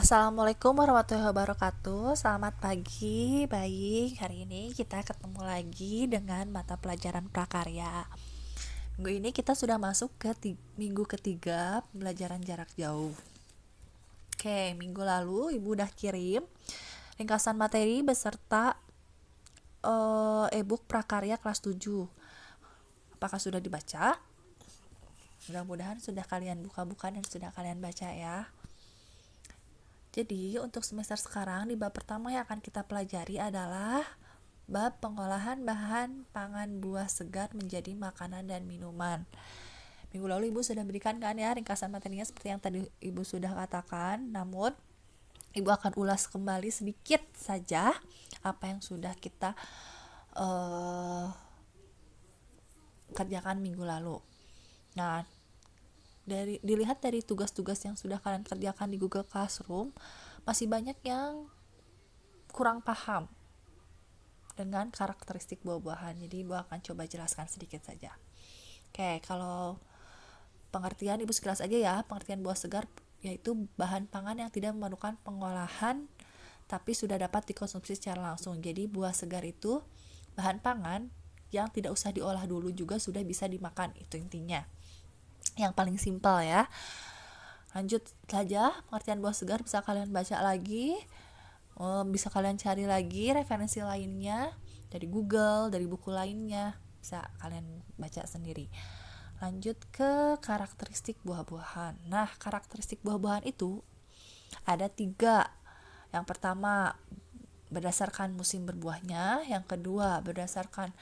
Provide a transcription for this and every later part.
Assalamualaikum warahmatullahi wabarakatuh. Selamat pagi, baik. Hari ini kita ketemu lagi dengan mata pelajaran prakarya. Minggu ini kita sudah masuk ke minggu ketiga pembelajaran jarak jauh. Oke, minggu lalu Ibu udah kirim ringkasan materi beserta e-book prakarya kelas 7. Apakah sudah dibaca? Mudah-mudahan sudah kalian buka-buka dan sudah kalian baca ya. Jadi untuk semester sekarang di bab pertama yang akan kita pelajari adalah bab pengolahan bahan pangan buah segar menjadi makanan dan minuman. Minggu lalu Ibu sudah berikan kan ya ringkasan materinya seperti yang tadi Ibu sudah katakan, namun Ibu akan ulas kembali sedikit saja apa yang sudah kita kerjakan minggu lalu. Nah, dilihat dari tugas-tugas yang sudah kalian kerjakan di Google Classroom, masih banyak yang kurang paham dengan karakteristik buah-buahan. Jadi Ibu akan coba jelaskan sedikit saja. Oke, kalau pengertian Ibu sekilas aja ya. Pengertian buah segar yaitu bahan pangan yang tidak memerlukan pengolahan tapi sudah dapat dikonsumsi secara langsung. Jadi buah segar itu bahan pangan yang tidak usah diolah dulu juga sudah bisa dimakan. Itu intinya. Yang paling simpel ya. Lanjut saja, pengertian buah segar bisa kalian baca lagi, bisa kalian cari lagi referensi lainnya dari Google, dari buku lainnya, bisa kalian baca sendiri. Lanjut ke karakteristik buah-buahan. Nah, karakteristik buah-buahan itu ada 3. Yang pertama berdasarkan musim berbuahnya, yang kedua berdasarkan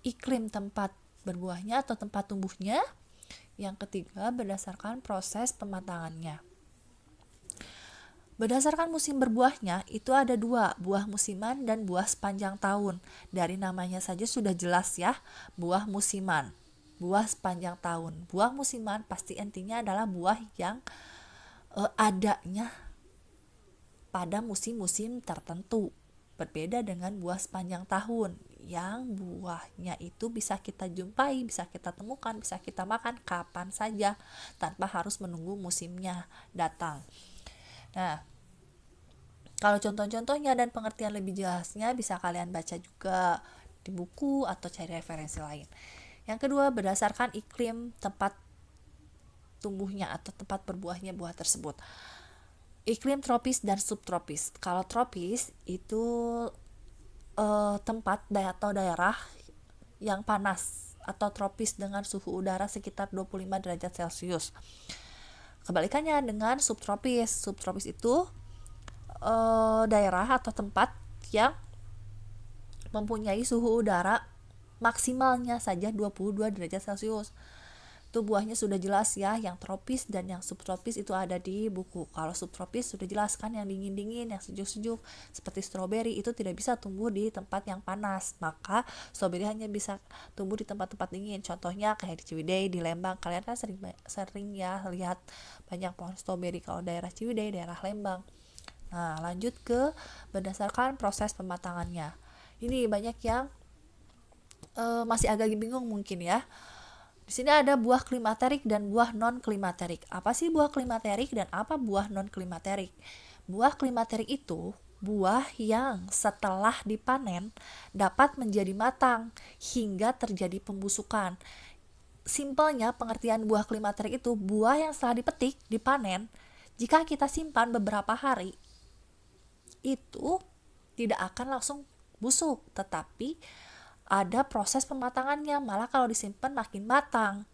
iklim tempat berbuahnya atau tempat tumbuhnya, yang ketiga berdasarkan proses pematangannya. Berdasarkan musim berbuahnya itu ada 2, buah musiman dan buah sepanjang tahun. Dari namanya saja sudah jelas ya, buah musiman, buah sepanjang tahun. Buah musiman pasti intinya adalah buah yang adanya pada musim-musim tertentu. Berbeda dengan buah sepanjang tahun yang buahnya itu bisa kita jumpai, bisa kita temukan, bisa kita makan kapan saja tanpa harus menunggu musimnya datang. Nah, kalau contoh-contohnya dan pengertian lebih jelasnya bisa kalian baca juga di buku atau cari referensi lain. Yang kedua, berdasarkan iklim tempat tumbuhnya atau tempat berbuahnya buah tersebut. Iklim tropis dan subtropis. Kalau tropis itu tempat atau daerah yang panas atau tropis dengan suhu udara sekitar 25 derajat Celcius. Kebalikannya dengan subtropis. Subtropis itu daerah atau tempat yang mempunyai suhu udara maksimalnya saja 22 derajat Celcius. Itu buahnya sudah jelas ya, yang tropis dan yang subtropis itu ada di buku. Kalau subtropis sudah jelas kan, yang dingin-dingin, yang sejuk-sejuk seperti stroberi itu tidak bisa tumbuh di tempat yang panas, maka stroberi hanya bisa tumbuh di tempat-tempat dingin. Contohnya kayak di Ciwidey, di Lembang, kalian kan sering ya lihat banyak pohon stroberi kalau daerah Ciwidey, daerah Lembang. Nah, lanjut ke berdasarkan proses pematangannya. Ini banyak yang masih agak bingung mungkin ya. Di sini ada buah klimaterik dan buah non klimaterik. Apa sih buah klimaterik dan apa buah non klimaterik? Buah klimaterik itu buah yang setelah dipanen dapat menjadi matang hingga terjadi pembusukan. Simpelnya pengertian buah klimaterik itu buah yang setelah dipetik, dipanen, jika kita simpan beberapa hari itu tidak akan langsung busuk, tetapi ada proses pematangannya, malah kalau disimpan makin matang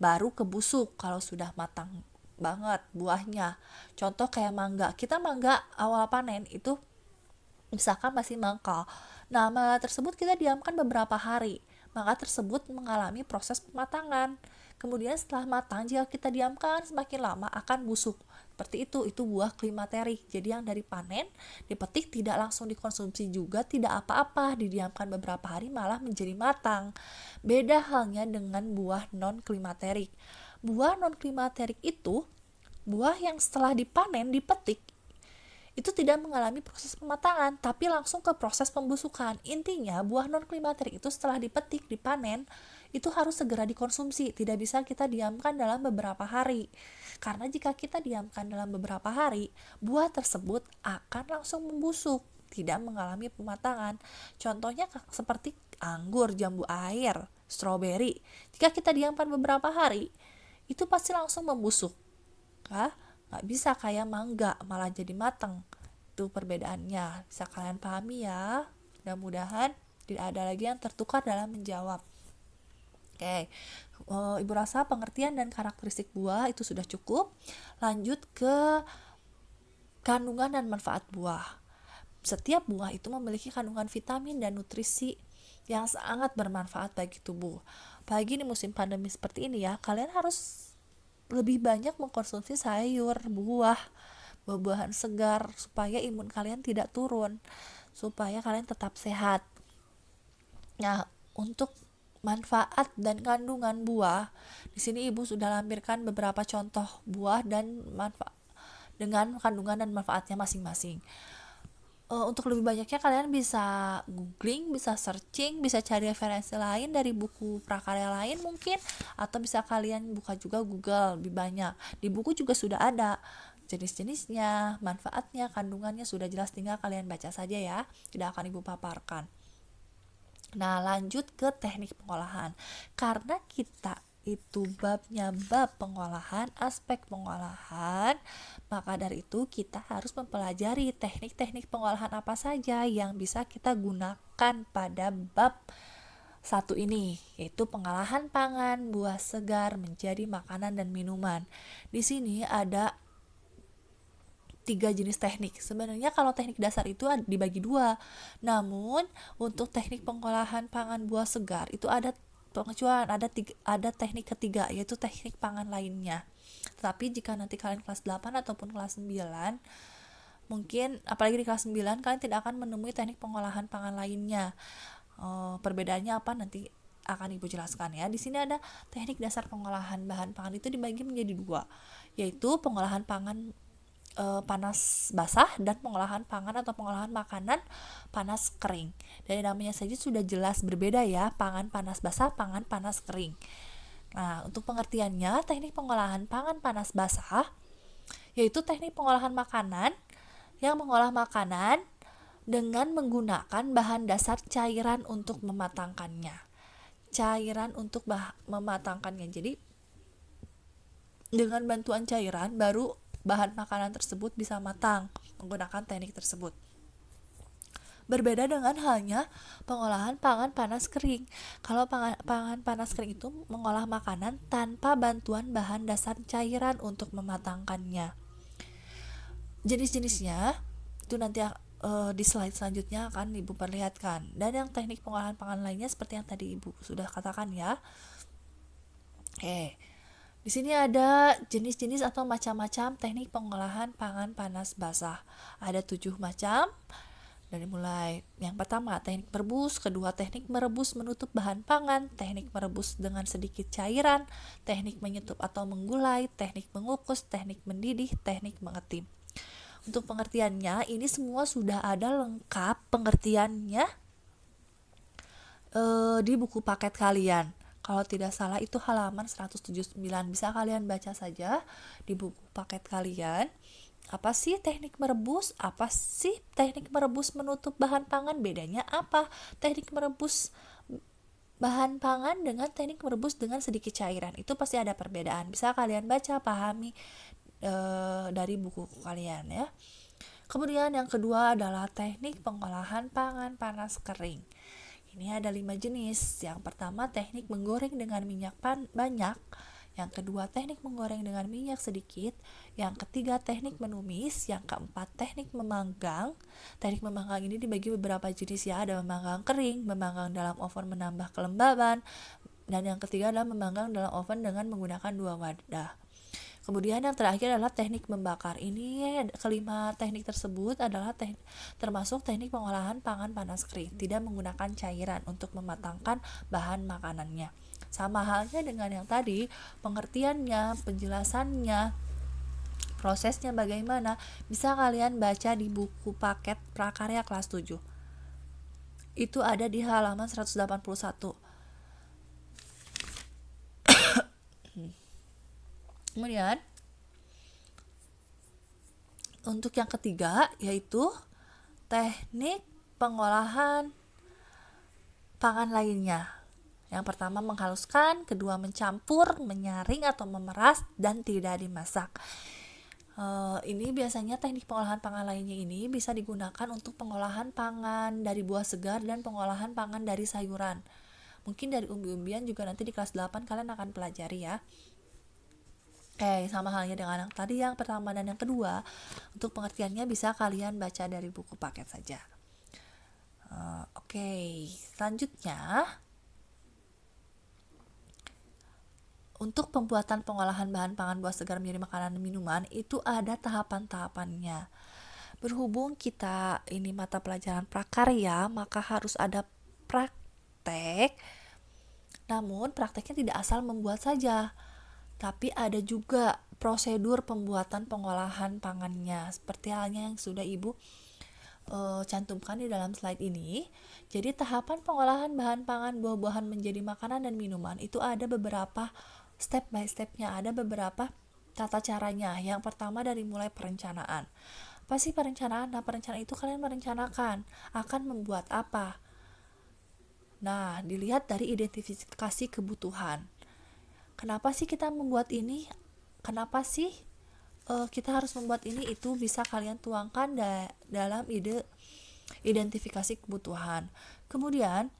baru kebusuk kalau sudah matang banget buahnya. Contoh kayak mangga, kita mangga awal panen itu misalkan masih mangkal, nah mangga tersebut kita diamkan beberapa hari, mangga tersebut mengalami proses pematangan. Kemudian setelah matang, jika kita diamkan semakin lama akan busuk. Seperti itu buah klimaterik. Jadi yang dari panen, dipetik tidak langsung dikonsumsi juga, tidak apa-apa, didiamkan beberapa hari malah menjadi matang. Beda halnya dengan buah non klimaterik. Buah non klimaterik itu buah yang setelah dipanen, dipetik, itu tidak mengalami proses pematangan, tapi langsung ke proses pembusukan. Intinya buah non klimaterik itu setelah dipetik, dipanen, itu harus segera dikonsumsi, tidak bisa kita diamkan dalam beberapa hari. Karena jika kita diamkan dalam beberapa hari, buah tersebut akan langsung membusuk, tidak mengalami pematangan. Contohnya seperti anggur, jambu air, stroberi. Jika kita diamkan beberapa hari, itu pasti langsung membusuk. Nggak bisa kayak mangga malah jadi matang. Itu perbedaannya, bisa kalian pahami ya. Mudah-mudahan tidak ada lagi yang tertukar dalam menjawab. Oke, Ibu rasa pengertian dan karakteristik buah itu sudah cukup. Lanjut ke kandungan dan manfaat buah. Setiap buah itu memiliki kandungan vitamin dan nutrisi yang sangat bermanfaat bagi tubuh. Apalagi di musim pandemi seperti ini ya, kalian harus lebih banyak mengkonsumsi sayur, buah-buahan segar supaya imun kalian tidak turun, supaya kalian tetap sehat. Nah, untuk manfaat dan kandungan buah, di sini Ibu sudah lampirkan beberapa contoh buah dan manfaat dengan kandungan dan manfaatnya masing-masing. Untuk lebih banyaknya kalian bisa googling, bisa searching, bisa cari referensi lain dari buku prakarya lain mungkin, atau bisa kalian buka juga Google, lebih banyak. Di buku juga sudah ada jenis-jenisnya, manfaatnya, kandungannya sudah jelas, tinggal kalian baca saja ya, tidak akan Ibu paparkan. Nah, lanjut ke teknik pengolahan. Karena kita itu babnya bab pengolahan, aspek pengolahan, maka dari itu kita harus mempelajari teknik-teknik pengolahan apa saja yang bisa kita gunakan pada bab satu ini, yaitu pengolahan pangan buah segar menjadi makanan dan minuman. Di sini ada 3 jenis teknik. Sebenarnya kalau teknik dasar itu dibagi 2. Namun untuk teknik pengolahan pangan buah segar itu ada pengecualian, ada teknik ketiga, yaitu teknik pangan lainnya. Tapi jika nanti kalian kelas 8 ataupun kelas 9, mungkin apalagi di kelas 9 kalian tidak akan menemui teknik pengolahan pangan lainnya. Perbedaannya apa nanti akan Ibu jelaskan ya. Di sini ada teknik dasar pengolahan bahan pangan itu dibagi menjadi 2, yaitu pengolahan pangan panas basah dan pengolahan pangan atau pengolahan makanan panas kering. Dari namanya saja sudah jelas berbeda ya, pangan panas basah, pangan panas kering. Nah, untuk pengertiannya, teknik pengolahan pangan panas basah yaitu teknik pengolahan makanan yang mengolah makanan dengan menggunakan bahan dasar cairan untuk mematangkannya. Jadi dengan bantuan cairan baru bahan makanan tersebut bisa matang menggunakan teknik tersebut. Berbeda dengan halnya pengolahan pangan panas kering. Kalau pangan panas kering itu mengolah makanan tanpa bantuan bahan dasar cairan untuk mematangkannya. Jenis-jenisnya itu nanti di slide selanjutnya akan Ibu perlihatkan. Dan yang teknik pengolahan pangan lainnya seperti yang tadi Ibu sudah katakan ya. Di sini ada jenis-jenis atau macam-macam teknik pengolahan pangan panas basah. Ada 7 macam. Dari mulai yang pertama teknik merebus, kedua teknik merebus menutup bahan pangan, teknik merebus dengan sedikit cairan, teknik menyetup atau menggulai, teknik mengukus, teknik mendidih, teknik mengetim. Untuk pengertiannya ini semua sudah ada lengkap pengertiannya di buku paket kalian. Kalau tidak salah itu halaman 179, bisa kalian baca saja di buku paket kalian. Apa sih teknik merebus? Apa sih teknik merebus menutup bahan pangan? Bedanya apa? Teknik merebus bahan pangan dengan teknik merebus dengan sedikit cairan. Itu pasti ada perbedaan. Bisa kalian baca, pahami dari buku kalian ya. Kemudian yang kedua adalah teknik pengolahan pangan panas kering. Ini ada 5 jenis. Yang pertama teknik menggoreng dengan minyak banyak. Yang kedua teknik menggoreng dengan minyak sedikit. Yang ketiga teknik menumis. Yang keempat teknik memanggang. Teknik memanggang ini dibagi beberapa jenis ya. Ada memanggang kering, memanggang dalam oven menambah kelembaban. Dan yang ketiga adalah memanggang dalam oven dengan menggunakan 2 wadah. Kemudian yang terakhir adalah teknik membakar. Ini kelima teknik tersebut adalah termasuk teknik pengolahan pangan panas kering, tidak menggunakan cairan untuk mematangkan bahan makanannya. Sama halnya dengan yang tadi, pengertiannya, penjelasannya, prosesnya bagaimana, bisa kalian baca di buku paket prakarya kelas 7. Itu ada di halaman 181. Kemudian untuk yang ketiga yaitu teknik pengolahan pangan lainnya. Yang pertama menghaluskan, kedua mencampur, menyaring atau memeras, dan tidak dimasak. Ini biasanya teknik pengolahan pangan lainnya ini bisa digunakan untuk pengolahan pangan dari buah segar dan pengolahan pangan dari sayuran. Mungkin dari umbi-umbian juga nanti di kelas 8 kalian akan pelajari ya. Sama halnya dengan yang tadi yang pertama dan yang kedua, untuk pengertiannya bisa kalian baca dari buku paket saja. Selanjutnya untuk pembuatan pengolahan bahan pangan buah segar menjadi makanan dan minuman itu ada tahapan-tahapannya. Berhubung kita ini mata pelajaran prakarya, maka harus ada praktek. Namun prakteknya tidak asal membuat saja, tapi ada juga prosedur pembuatan pengolahan pangannya, seperti halnya yang sudah Ibu cantumkan di dalam slide ini. Jadi tahapan pengolahan bahan pangan buah-buahan menjadi makanan dan minuman itu ada beberapa step by stepnya, ada beberapa tata caranya. Yang pertama dari mulai perencanaan. Apa sih perencanaan? Nah, perencanaan itu kalian merencanakan akan membuat apa. Nah, dilihat dari identifikasi kebutuhan. Kenapa sih kita membuat ini? Kenapa sih kita harus membuat ini? Itu bisa kalian tuangkan dalam identifikasi kebutuhan. Kemudian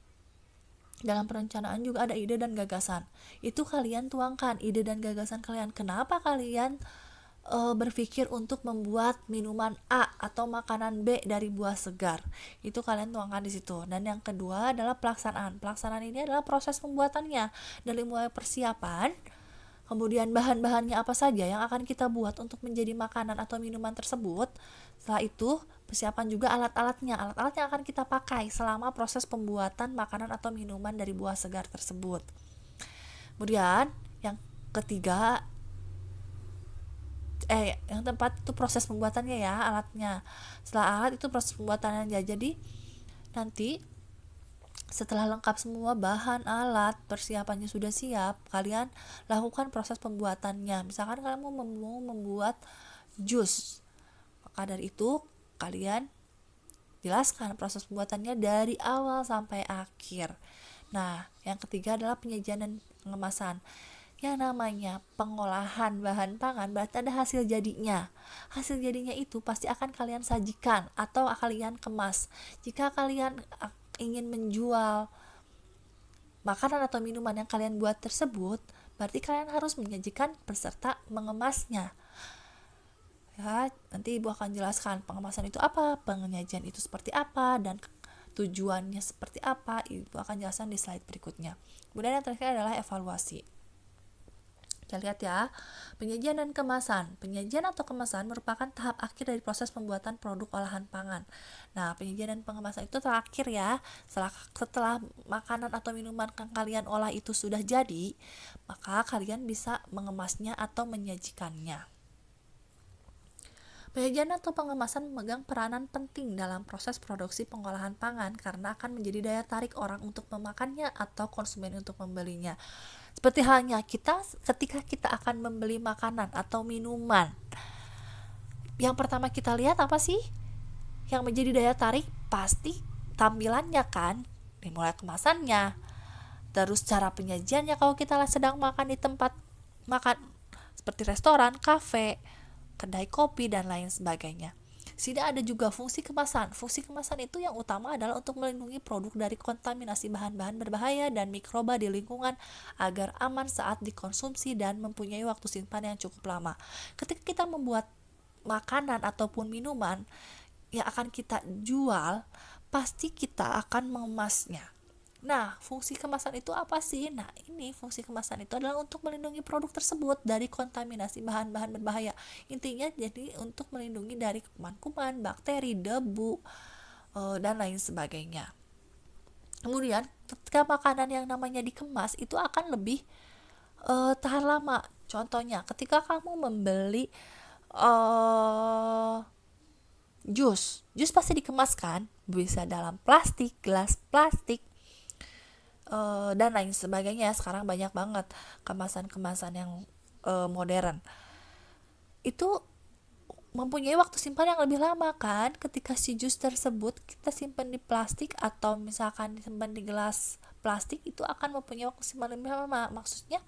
dalam perencanaan juga ada ide dan gagasan. Itu kalian tuangkan ide dan gagasan kalian. Kenapa kalian berpikir untuk membuat minuman A atau makanan B dari buah segar? Itu kalian tuangkan di situ. Dan yang kedua adalah pelaksanaan. Pelaksanaan ini adalah proses pembuatannya dari mulai persiapan, kemudian bahan-bahannya apa saja yang akan kita buat untuk menjadi makanan atau minuman tersebut. Setelah itu persiapan juga alat-alatnya. Alat-alat yang akan kita pakai selama proses pembuatan makanan atau minuman dari buah segar tersebut. Kemudian yang ketiga yang keempat itu proses pembuatannya ya, alatnya. Setelah alat itu proses pembuatannya. Jadi nanti setelah lengkap semua bahan, alat, persiapannya sudah siap, kalian lakukan proses pembuatannya. Misalkan kalian mau membuat jus, maka dari itu kalian jelaskan proses pembuatannya dari awal sampai akhir. Nah, yang ketiga adalah penyajian dan pengemasan. Yang namanya pengolahan bahan pangan berarti ada hasil jadinya. Hasil jadinya itu pasti akan kalian sajikan atau kalian kemas. Jika kalian ingin menjual makanan atau minuman yang kalian buat tersebut, berarti kalian harus menyajikan beserta mengemasnya. Ya, nanti Ibu akan jelaskan pengemasan itu apa, penyajian itu seperti apa, dan tujuannya seperti apa. Ibu akan jelaskan di slide berikutnya. Kemudian yang terakhir adalah evaluasi. Kita lihat ya, penyajian dan kemasan. Penyajian atau kemasan merupakan tahap akhir dari proses pembuatan produk olahan pangan. Nah, penyajian dan pengemasan itu terakhir ya. Setelah makanan atau minuman yang kalian olah itu sudah jadi, maka kalian bisa mengemasnya atau menyajikannya. Penyajian atau pengemasan memegang peranan penting dalam proses produksi pengolahan pangan karena akan menjadi daya tarik orang untuk memakannya atau konsumen untuk membelinya. Seperti halnya ketika kita akan membeli makanan atau minuman, yang pertama kita lihat apa sih yang menjadi daya tarik? Pasti tampilannya kan, dimulai kemasannya, terus cara penyajiannya kalau kita sedang makan di tempat makan seperti restoran, kafe, kedai kopi, dan lain sebagainya. Tidak ada juga fungsi kemasan. Fungsi kemasan itu yang utama adalah untuk melindungi produk dari kontaminasi bahan-bahan berbahaya dan mikroba di lingkungan agar aman saat dikonsumsi dan mempunyai waktu simpan yang cukup lama. Ketika kita membuat makanan ataupun minuman yang akan kita jual, pasti kita akan mengemasnya. Nah, fungsi kemasan itu apa sih? Nah, ini fungsi kemasan itu adalah untuk melindungi produk tersebut dari kontaminasi bahan-bahan berbahaya. Intinya jadi untuk melindungi dari kuman-kuman, bakteri, debu, dan lain sebagainya. Kemudian, ketika makanan yang namanya dikemas itu akan lebih tahan lama. Contohnya, ketika kamu membeli jus pasti dikemas kan? Bisa dalam plastik, gelas plastik, dan lain sebagainya. Sekarang banyak banget kemasan-kemasan yang modern itu mempunyai waktu simpan yang lebih lama kan. Ketika si jus tersebut kita simpan di plastik atau misalkan disimpan di gelas plastik, itu akan mempunyai waktu simpan lebih lama. Maksudnya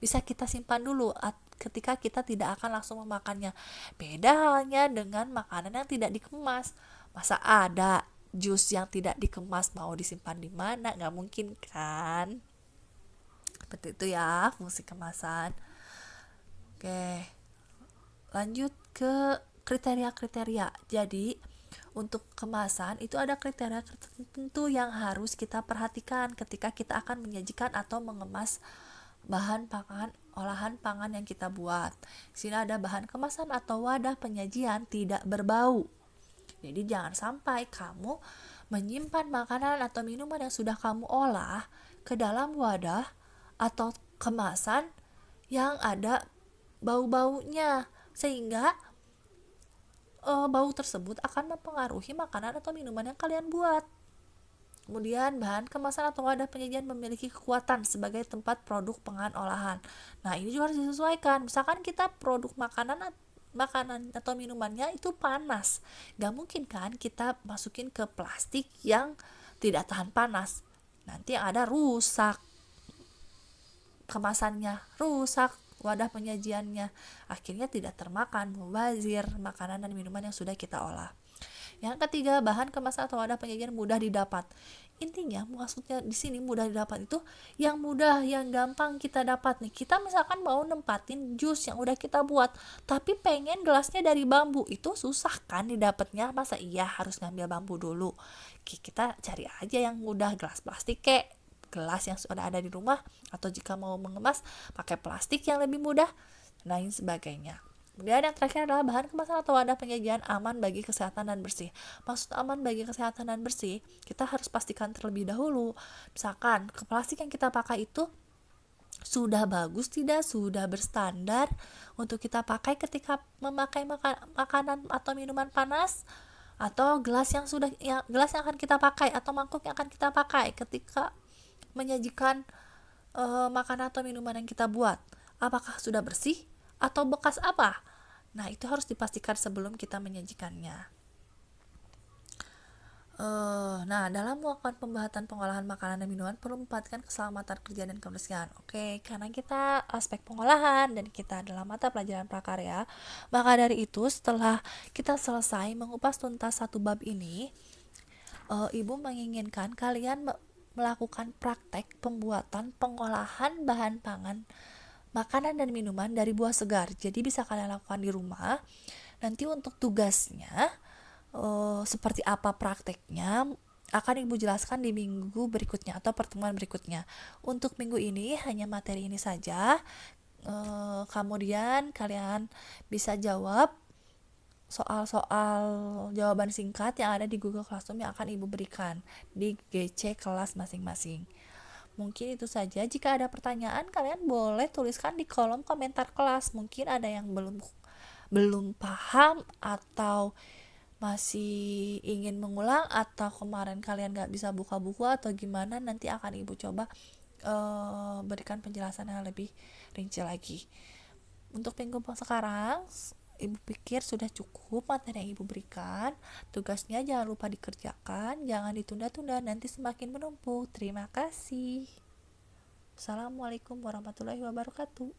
bisa kita simpan dulu ketika kita tidak akan langsung memakannya. Beda halnya dengan makanan yang tidak dikemas. Masa ada jus yang tidak dikemas mau disimpan di mana? Nggak mungkin kan. Seperti itu ya fungsi kemasan. Oke, lanjut ke kriteria-kriteria. Jadi untuk kemasan itu ada kriteria tertentu yang harus kita perhatikan ketika kita akan menyajikan atau mengemas bahan pangan, olahan pangan yang kita buat. Di sini ada bahan kemasan atau wadah penyajian tidak berbau. Jadi jangan sampai kamu menyimpan makanan atau minuman yang sudah kamu olah ke dalam wadah atau kemasan yang ada bau-baunya, sehingga bau tersebut akan mempengaruhi makanan atau minuman yang kalian buat. Kemudian bahan kemasan atau wadah penyajian memiliki kekuatan sebagai tempat produk pangan olahan. Nah ini juga harus disesuaikan. Misalkan kita produk makanan atau minumannya itu panas, gak mungkin kan kita masukin ke plastik yang tidak tahan panas. Nanti yang ada rusak kemasannya, rusak wadah penyajiannya, akhirnya tidak termakan, mubazir makanan dan minuman yang sudah kita olah. Yang ketiga, bahan kemasan atau wadah penyajian mudah didapat. Intinya maksudnya di sini mudah didapat itu yang mudah, yang gampang kita dapat nih. Kita misalkan mau nempatin jus yang udah kita buat, tapi pengen gelasnya dari bambu, itu susah kan didapatnya. Masa iya harus ngambil bambu dulu? Kita cari aja yang mudah, gelas plastik kek, gelas yang sudah ada di rumah, atau jika mau mengemas pakai plastik yang lebih mudah, lain sebagainya. Kemudian yang terakhir adalah bahan kemasan atau wadah penyajian aman bagi kesehatan dan bersih. Maksud aman bagi kesehatan dan bersih, kita harus pastikan terlebih dahulu. Misalkan ke plastik yang kita pakai itu sudah bagus tidak, sudah berstandar untuk kita pakai ketika memakai makanan atau minuman panas, atau gelas yang akan kita pakai atau mangkuk yang akan kita pakai ketika menyajikan makanan atau minuman yang kita buat, apakah sudah bersih atau bekas apa. Nah itu harus dipastikan sebelum kita menyajikannya. Nah dalam melakukan pembuatan pengolahan makanan dan minuman perlu memperhatikan keselamatan kerja dan kebersihan. Oke, karena kita aspek pengolahan dan kita adalah mata pelajaran prakarya, maka dari itu setelah kita selesai mengupas tuntas satu bab ini, ibu menginginkan kalian melakukan praktek pembuatan pengolahan bahan pangan, makanan dan minuman dari buah segar. Jadi bisa kalian lakukan di rumah. Nanti untuk tugasnya seperti apa prakteknya akan ibu jelaskan di minggu berikutnya atau pertemuan berikutnya. Untuk minggu ini hanya materi ini saja. Kemudian kalian bisa jawab soal-soal jawaban singkat yang ada di Google Classroom yang akan ibu berikan di GC kelas masing-masing. Mungkin itu saja. Jika ada pertanyaan, kalian boleh tuliskan di kolom komentar kelas. Mungkin ada yang belum paham atau masih ingin mengulang, atau kemarin kalian gak bisa buka buku atau gimana, nanti akan ibu coba berikan penjelasan yang lebih rinci lagi. Untuk minggu sekarang ibu pikir sudah cukup materi yang ibu berikan. Tugasnya jangan lupa dikerjakan, jangan ditunda-tunda, nanti semakin menumpuk. Terima kasih. Assalamualaikum warahmatullahi wabarakatuh.